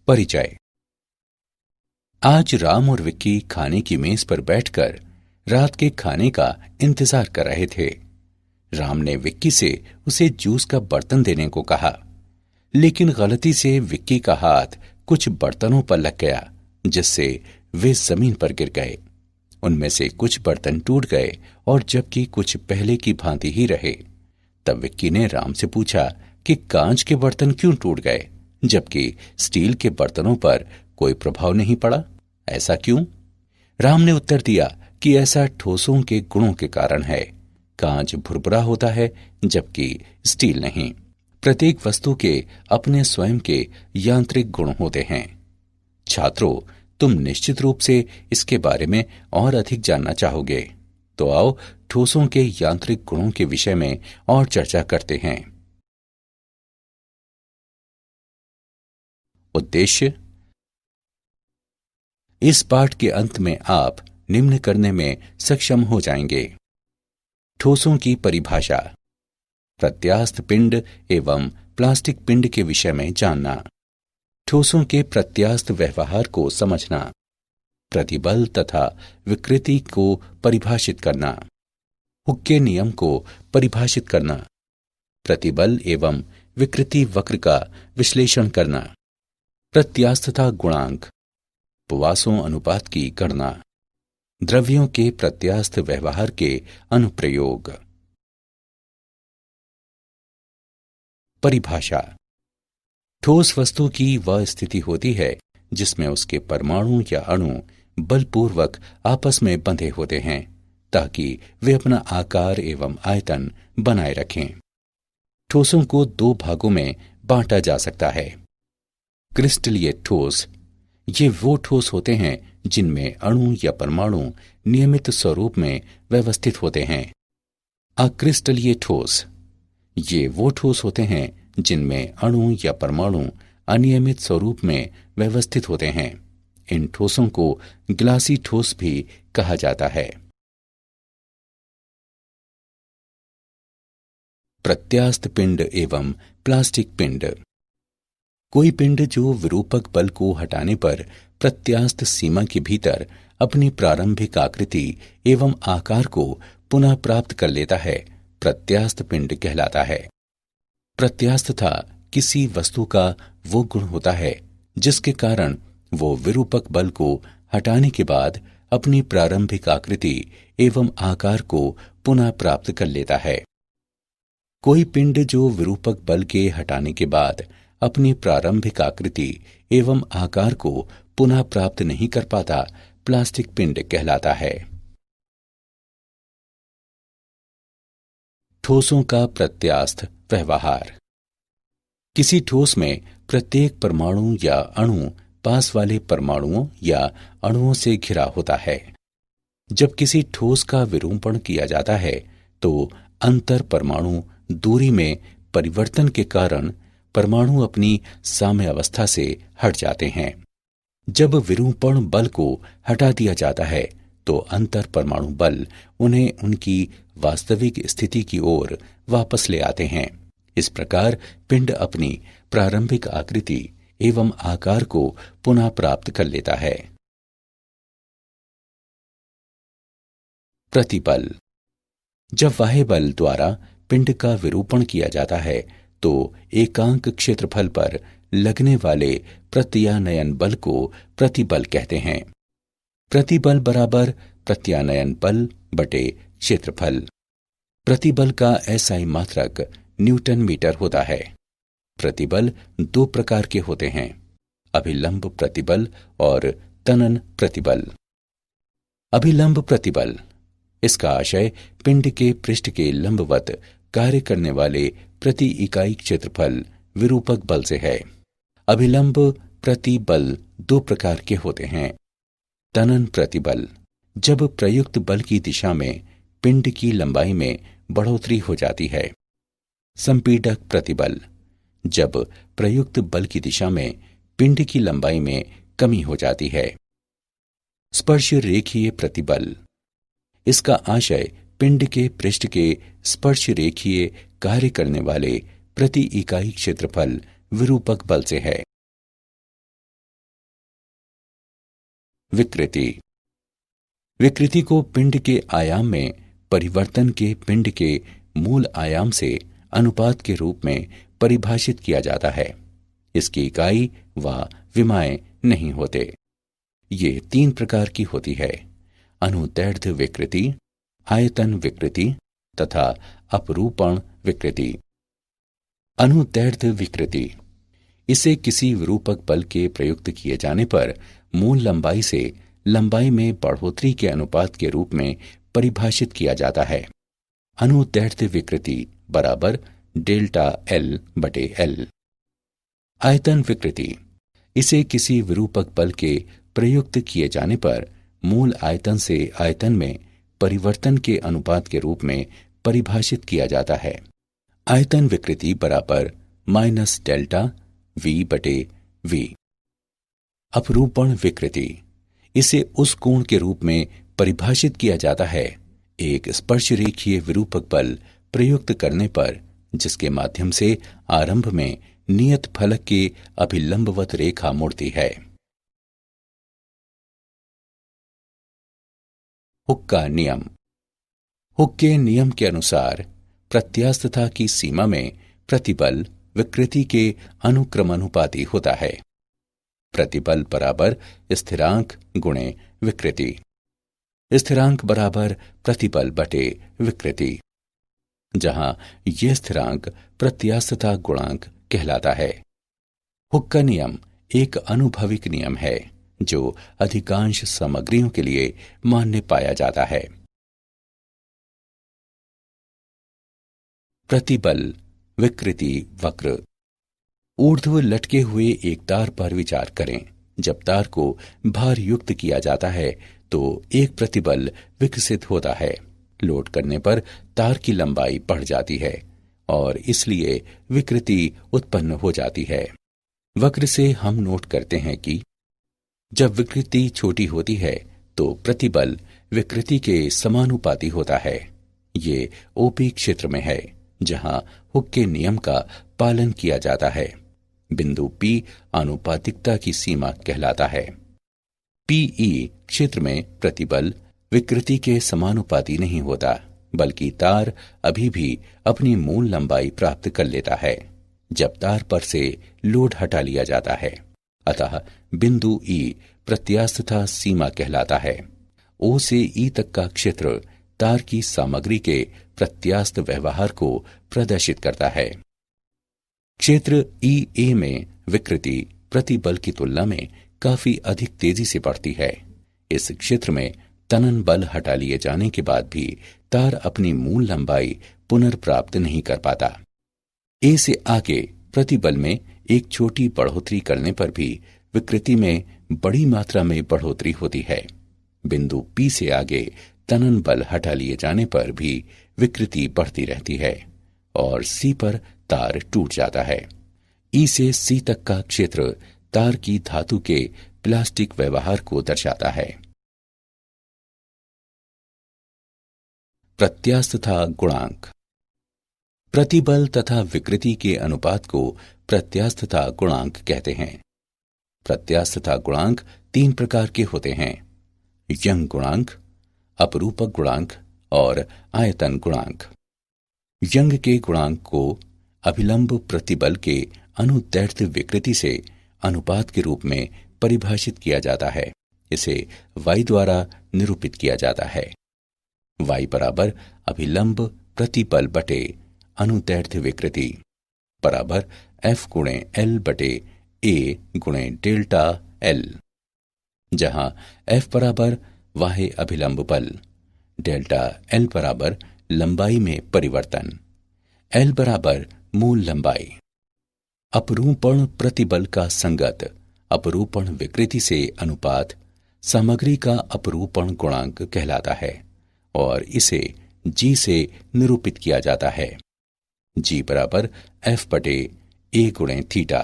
परिचय। आज राम और विक्की खाने की मेज पर बैठकर रात के खाने का इंतजार कर रहे थे। राम ने विक्की से उसे जूस का बर्तन देने को कहा, लेकिन गलती से विक्की का हाथ कुछ बर्तनों पर लग गया, जिससे वे जमीन पर गिर गए। उनमें से कुछ बर्तन टूट गए और जबकि कुछ पहले की भांति ही रहे। तब विक्की ने राम से पूछा कि कांच के बर्तन क्यों टूट गए, जबकि स्टील के बर्तनों पर कोई प्रभाव नहीं पड़ा? ऐसा क्यों? राम ने उत्तर दिया कि ऐसा ठोसों के गुणों के कारण है। कांच भुरभुरा होता है, जबकि स्टील नहीं। प्रत्येक वस्तु के अपने स्वयं के यांत्रिक गुण होते हैं। छात्रों, तुम निश्चित रूप से इसके बारे में और अधिक जानना चाहोगे, तो आओ ठोसों के यांत्रिक गुणों के विषय में और चर्चा करते हैं। उद्देश्य। इस पाठ के अंत में आप निम्न करने में सक्षम हो जाएंगे। ठोसों की परिभाषा, प्रत्यास्थ पिंड एवं प्लास्टिक पिंड के विषय में जानना, ठोसों के प्रत्यास्थ व्यवहार को समझना, प्रतिबल तथा विकृति को परिभाषित करना, हुक के नियम को परिभाषित करना, प्रतिबल एवं विकृति वक्र का विश्लेषण करना, प्रत्यास्थता गुणांक, पोआसों अनुपात की गणना, द्रव्यों के प्रत्यास्थ व्यवहार के अनुप्रयोग। परिभाषा। ठोस वस्तु की वह स्थिति होती है जिसमें उसके परमाणु या अणु बलपूर्वक आपस में बंधे होते हैं ताकि वे अपना आकार एवं आयतन बनाए रखें। ठोसों को दो भागों में बांटा जा सकता है। क्रिस्टलीय ठोस, ये वो ठोस होते हैं जिनमें अणु या परमाणु नियमित स्वरूप में व्यवस्थित होते हैं। अक्रिस्टलीय ठोस, ये वो ठोस होते हैं जिनमें अणु या परमाणु अनियमित स्वरूप में व्यवस्थित होते हैं। इन ठोसों को ग्लासी ठोस भी कहा जाता है। प्रत्यास्थ पिंड एवं प्लास्टिक पिंड। कोई पिंड जो विरूपक बल को हटाने पर प्रत्यास्थ सीमा के भीतर अपनी प्रारंभिक आकृति एवं आकार को पुनः प्राप्त कर लेता है, प्रत्यास्थ पिंड कहलाता है। प्रत्यास्थता किसी वस्तु का वो गुण होता है जिसके कारण वो विरूपक बल को हटाने के बाद अपनी प्रारंभिक आकृति एवं आकार को पुनः प्राप्त कर लेता है। कोई पिंड जो विरूपक बल के हटाने के बाद अपनी प्रारंभिक आकृति एवं आकार को पुनः प्राप्त नहीं कर पाता, प्लास्टिक पिंड कहलाता है। ठोसों का प्रत्यास्थ व्यवहार। किसी ठोस में प्रत्येक परमाणु या अणु पास वाले परमाणुओं या अणुओं से घिरा होता है। जब किसी ठोस का विरूपण किया जाता है तो अंतर परमाणु दूरी में परिवर्तन के कारण परमाणु अपनी साम्य अवस्था से हट जाते हैं। जब विरूपण बल को हटा दिया जाता है तो अंतर परमाणु बल उन्हें उनकी वास्तविक स्थिति की ओर वापस ले आते हैं। इस प्रकार पिंड अपनी प्रारंभिक आकृति एवं आकार को पुनः प्राप्त कर लेता है। प्रतिबल। जब बाह्य बल द्वारा पिंड का विरूपण किया जाता है तो एकांक क्षेत्रफल पर लगने वाले प्रत्यानयन बल को प्रतिबल कहते हैं। प्रतिबल बराबर प्रत्यानयन बल बटे क्षेत्रफल। प्रतिबल का एसआई मात्रक न्यूटन मीटर होता है। प्रतिबल दो प्रकार के होते हैं, अभिलंब प्रतिबल और तनन प्रतिबल। अभिलंब प्रतिबल, इसका आशय पिंड के पृष्ठ के लंबवत कार्य करने वाले प्रति इकाई क्षेत्रफल विरूपक बल से है। अभिलंब प्रतिबल दो प्रकार के होते हैं। तनन प्रतिबल, जब प्रयुक्त बल की दिशा में पिंड की लंबाई में बढ़ोतरी हो जाती है। संपीडक प्रतिबल, जब प्रयुक्त बल की दिशा में पिंड की लंबाई में कमी हो जाती है। स्पर्श रेखीय प्रतिबल, इसका आशय पिंड के पृष्ठ के स्पर्श रेखीय कार्य करने वाले प्रति इकाई क्षेत्रफल विरूपक बल से है। विकृति। विकृति को पिंड के आयाम में परिवर्तन के पिंड के मूल आयाम से अनुपात के रूप में परिभाषित किया जाता है। इसकी इकाई व विमाएं नहीं होते। ये 3 प्रकार की होती है: अनुदैर्ध्य विकृति, आयतन विकृति तथा अपरूपण विकृति। अनुदैर्ध्य विकृति, इसे किसी विरूपक बल के प्रयुक्त किए जाने पर मूल लंबाई से लंबाई में बढ़ोतरी के अनुपात के रूप में परिभाषित किया जाता है। अनुदैर्ध्य विकृति बराबर डेल्टा एल बटे एल। आयतन विकृति, इसे किसी विरूपक बल के प्रयुक्त किए जाने पर मूल आयतन से आयतन में परिवर्तन के अनुपात के रूप में परिभाषित किया जाता है। आयतन विकृति बराबर माइनस डेल्टा वी बटे वी। अपरूपण विकृति, इसे उस कोण के रूप में परिभाषित किया जाता है एक स्पर्शरेखीय विरूपक बल प्रयुक्त करने पर जिसके माध्यम से आरंभ में नियत फलक के अभिलंबवत रेखा मुड़ती है। हुक्का नियम। हुक के नियम के अनुसार प्रत्यास्थता की सीमा में प्रतिबल विकृति के अनुक्रमानुपाती होता है। प्रतिबल बराबर स्थिरांक गुणे विकृति। स्थिरांक बराबर प्रतिबल बटे विकृति, जहां यह स्थिरांक प्रत्यास्थता गुणांक कहलाता है। हुक का नियम एक अनुभविक नियम है जो अधिकांश सामग्रियों के लिए मान्य पाया जाता है। प्रतिबल विकृति वक्र। ऊर्ध्व लटके हुए एक तार पर विचार करें। जब तार को भार युक्त किया जाता है तो एक प्रतिबल विकसित होता है। लोड करने पर तार की लंबाई बढ़ जाती है और इसलिए विकृति उत्पन्न हो जाती है। वक्र से हम नोट करते हैं कि जब विकृति छोटी होती है तो प्रतिबल विकृति के समानुपाती होता है। ये ओपी क्षेत्र में है जहां हुक के नियम का पालन किया जाता है। बिंदु P आनुपातिकता की सीमा कहलाता है। PE क्षेत्र में प्रतिबल विकृति के समानुपाती नहीं होता, बल्कि तार अभी भी अपनी मूल लंबाई प्राप्त कर लेता है जब तार पर से लोड हटा लिया जाता है। अतः बिंदु E प्रत्यास्थता सीमा कहलाता है। O से E तक का क्षेत्र तार की सामग्री के प्रत्यास्थ व्यवहार को प्रदर्शित करता है। क्षेत्र EA में विकृति प्रतिबल की तुलना में काफी अधिक तेजी से बढ़ती है। इस क्षेत्र में तनन बल हटा लिए जाने के बाद भी तार अपनी मूल लंबाई पुनर्प्राप्त नहीं कर पाता। A से आगे प्रतिबल में एक छोटी बढ़ोतरी करने पर भी विकृति में बड़ी मात्रा में बढ़ोतरी होती है। बिंदु P से आगे तनन बल हटा लिए जाने पर भी विकृति बढ़ती रहती है और C पर तार टूट जाता है। E से C तक का क्षेत्र तार की धातु के प्लास्टिक व्यवहार को दर्शाता है। प्रत्यास्थता गुणांक। प्रतिबल तथा विकृति के अनुपात को प्रत्यास्थता गुणांक कहते हैं। प्रत्यास्थता गुणांक 3 प्रकार के होते हैं: यंग गुणांक, अपरूपक गुणांक और आयतन गुणांक। यंग के गुणांक को अभिलंब प्रतिबल के अनुदैर्ध्य विकृति से अनुपात के रूप में परिभाषित किया जाता है। इसे y द्वारा निरूपित किया जाता है। y बराबर अभिलंब प्रतिबल बटे अनुदैर्ध्य विकृति बराबर F गुणे L बटे A गुणे डेल्टा L, जहां F बराबर वाह्य अभिलंब बल, डेल्टा L बराबर लंबाई में परिवर्तन, L बराबर मूल लंबाई। अपरूपण प्रतिबल का संगत अपरूपण विकृति से अनुपात सामग्री का अपरूपण गुणांक कहलाता है और इसे G से निरूपित किया जाता है। G बराबर F बटे A गुणे थीटा।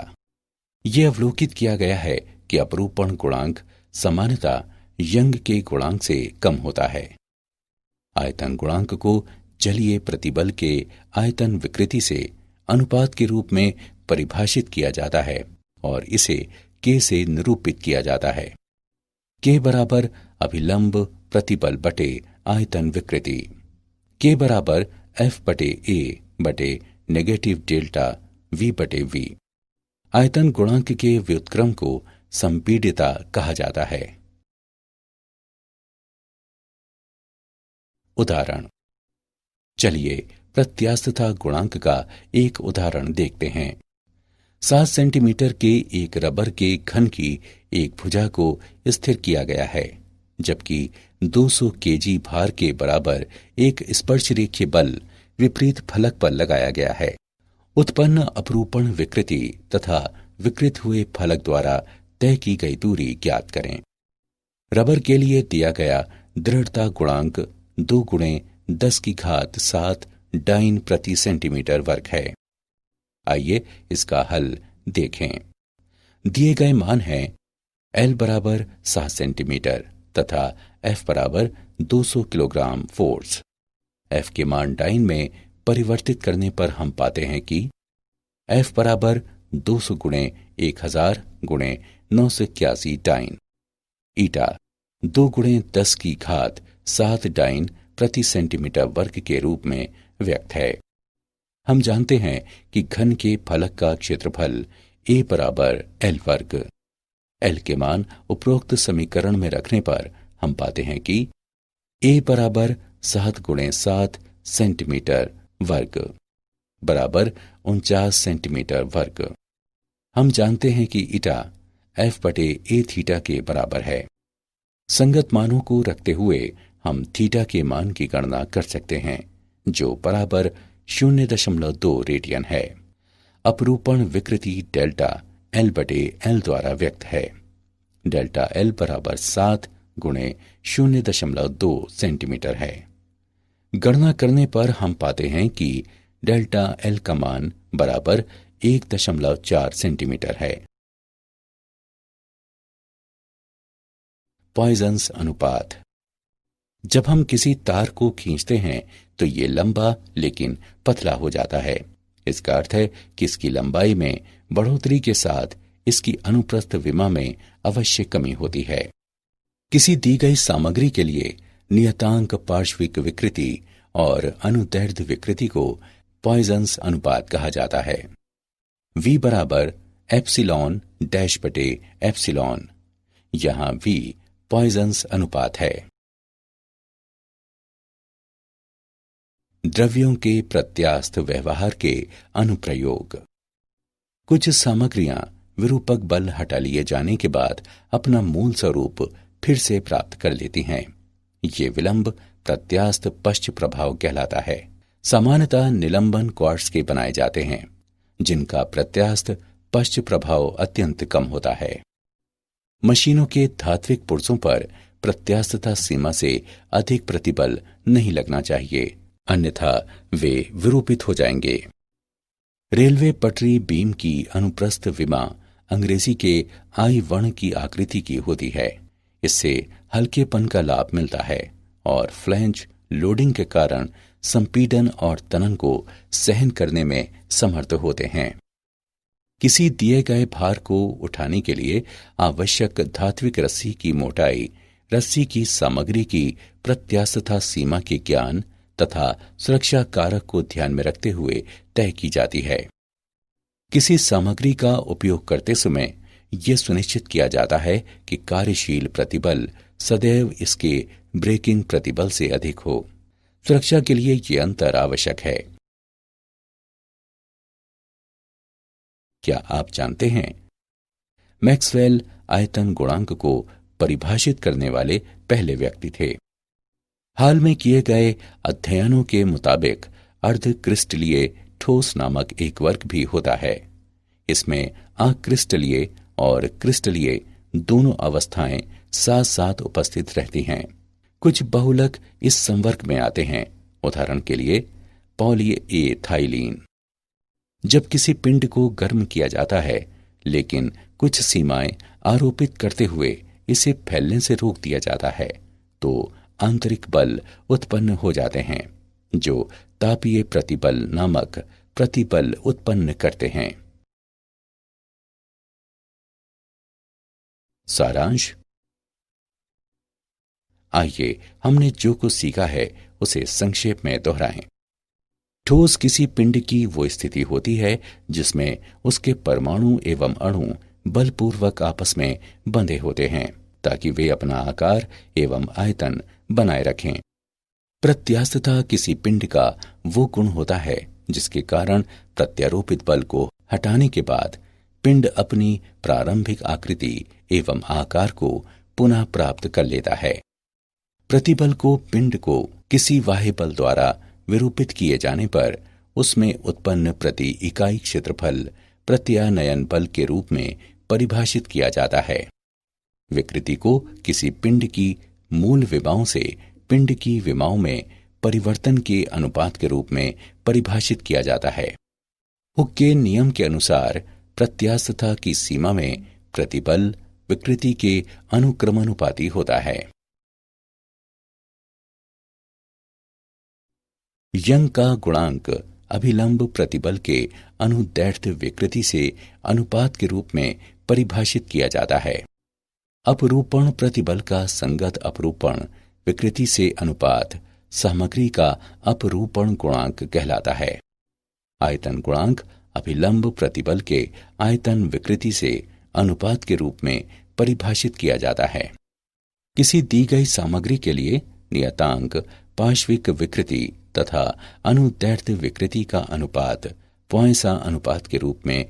यह अवलोकित किया गया है कि अपरूपण गुणांक सामान्यतः यंग के गुणांक से कम होता है। आयतन गुणांक को जलीय प्रतिबल के आयतन विकृति से अनुपात के रूप में परिभाषित किया जाता है और इसे K से निरूपित किया जाता है। के बराबर अभिलंब प्रतिबल बटे आयतन विकृति। के बराबर एफ बटे ए बटे नेगेटिव डेल्टा वी बटे वी। आयतन गुणांक के व्युत्क्रम को संपीड्यता कहा जाता है। उदाहरण, चलिए प्रत्यास्थता गुणांक का एक उदाहरण देखते हैं। 7 सेंटीमीटर के एक रबर के घन की एक भुजा को स्थिर किया गया है, जबकि 200 केजी भार के बराबर एक स्पर्शरेखीय बल विपरीत फलक पर लगाया गया है। उत्पन्न अपरूपण विकृति तथा विकृत हुए फलक द्वारा तय की गई दूरी ज्ञात करें। रबर के लिए दिया गया दृढ़ता गुणांक 2 गुणे 10 की घात 7 डाइन प्रति सेंटीमीटर वर्ग है। आइए इसका हल देखें। दिए गए मान हैं एल बराबर 7 सेंटीमीटर तथा एफ बराबर 200 किलोग्राम फोर्स। एफ के मान डाइन में परिवर्तित करने पर हम पाते हैं कि एफ बराबर 200 गुणे 1000 गुणे 981 डाइन। ईटा 2 गुणे 10 की घात 7 डाइन प्रति सेंटीमीटर वर्ग के रूप में व्यक्त है। हम जानते हैं कि घन के फलक का क्षेत्रफल ए बराबर एल वर्ग। एल के मान उपरोक्त समीकरण में रखने पर हम पाते हैं कि ए बराबर 7 गुणे 7 सेंटीमीटर वर्ग बराबर 49 सेंटीमीटर वर्ग। हम जानते हैं कि ईटा एफ बटे ए थीटा के बराबर है। संगत मानों को रखते हुए हम थीटा के मान की गणना कर सकते हैं, जो बराबर 0.2 रेडियन है। अपरूपण विकृति डेल्टा एल बटे एल द्वारा व्यक्त है। डेल्टा एल बराबर 7 गुणे 0.2 सेंटीमीटर है। गणना करने पर हम पाते हैं कि डेल्टा एल का मान बराबर 1.4 सेंटीमीटर है। पॉइजन्स अनुपात। जब हम किसी तार को खींचते हैं तो ये लंबा लेकिन पतला हो जाता है। इसका अर्थ है कि इसकी लंबाई में बढ़ोतरी के साथ इसकी अनुप्रस्थ विमा में अवश्य कमी होती है। किसी दी गई सामग्री के लिए नियतांक पार्श्विक विकृति और अनुदैर्ध्य विकृति को पॉइजन्स अनुपात कहा जाता है। V बराबर एप्सिलॉन डैश बटे एप्सिलॉन। यहां V पॉइजन्स अनुपात है। द्रव्यों के प्रत्यास्थ व्यवहार के अनुप्रयोग। कुछ सामग्रियां विरूपक बल हटा लिए जाने के बाद अपना मूल स्वरूप फिर से प्राप्त कर लेती हैं। ये विलंब प्रत्यास्थ पश्च प्रभाव कहलाता है। सामान्यतः निलंबन क्वार्ट्ज के बनाए जाते हैं, जिनका प्रत्यास्थ पश्च प्रभाव अत्यंत कम होता है। मशीनों के धात्विक पुर्जों पर प्रत्यास्थता सीमा से अधिक प्रतिबल नहीं लगना चाहिए, अन्यथा वे विरूपित हो जाएंगे। रेलवे पटरी बीम की अनुप्रस्थ विमा अंग्रेजी के आई वर्ण की आकृति की होती है। इससे हल्केपन का लाभ मिलता है और फ्लैंज लोडिंग के कारण संपीडन और तनन को सहन करने में समर्थ होते हैं। किसी दिए गए भार को उठाने के लिए आवश्यक धात्विक रस्सी की मोटाई रस्सी की सामग्री की प्रत्यास्थता सीमा के ज्ञान तथा सुरक्षा कारक को ध्यान में रखते हुए तय की जाती है। किसी सामग्री का उपयोग करते समय यह सुनिश्चित किया जाता है कि कार्यशील प्रतिबल सदैव इसके ब्रेकिंग प्रतिबल से अधिक हो। सुरक्षा के लिए यह अंतर आवश्यक है। क्या आप जानते हैं, मैक्सवेल आयतन गुणांक को परिभाषित करने वाले पहले व्यक्ति थे। हाल में किए गए अध्ययनों के मुताबिक अर्धक्रिस्टलीय ठोस नामक एक वर्ग भी होता है। इसमें अक्रिस्टलीय और क्रिस्टलीय दोनों अवस्थाएं साथ साथ उपस्थित रहती हैं। कुछ बहुलक इस संवर्ग में आते हैं। उदाहरण के लिए पॉलीएथाइलीन। जब किसी पिंड को गर्म किया जाता है, लेकिन कुछ सीमाएं आरोपित करते हुए इसे फैलने से रोक दिया जाता है, तो आंतरिक बल उत्पन्न हो जाते हैं, जो तापीय प्रतिबल नामक प्रतिबल उत्पन्न करते हैं। सारांश। आइए हमने जो कुछ सीखा है उसे संक्षेप में दोहराएं। ठोस किसी पिंड की वो स्थिति होती है जिसमें उसके परमाणु एवं अणु बलपूर्वक आपस में बंधे होते हैं ताकि वे अपना आकार एवं आयतन बनाए रखें। प्रत्यास्थता किसी पिंड का वो गुण होता है जिसके कारण प्रत्यारोपित बल को हटाने के बाद पिंड अपनी प्रारंभिक आकृति एवं आकार को पुनः प्राप्त कर लेता है। प्रतिबल को पिंड को किसी बाह्य बल द्वारा विरूपित किए जाने पर उसमें उत्पन्न प्रति इकाई क्षेत्रफल प्रत्यानयन बल के रूप में परिभाषित किया जाता है। विकृति को किसी पिंड की मूल विमाओं से पिंड की विमाओं में परिवर्तन के अनुपात के रूप में परिभाषित किया जाता है। हुक के नियम के अनुसार प्रत्यास्थता की सीमा में प्रतिबल विकृति के अनुक्रमानुपाती होता है। यंग का गुणांक अभिलंब प्रतिबल के अनुदैर्ध्य विकृति से अनुपात के रूप में परिभाषित किया जाता है। अपरूपण प्रतिबल का संगत अपरूपण विकृति से अनुपात सामग्री का अपरूपण गुणांक कहलाता है। आयतन गुणांक अभिलंब प्रतिबल के आयतन विकृति से अनुपात के रूप में परिभाषित किया जाता है। किसी दी गई सामग्री के लिए नियतांक पार्श्विक विकृति तथा अनुदैर्ध्य विकृति का अनुपात पॉइंसा अनुपात के रूप में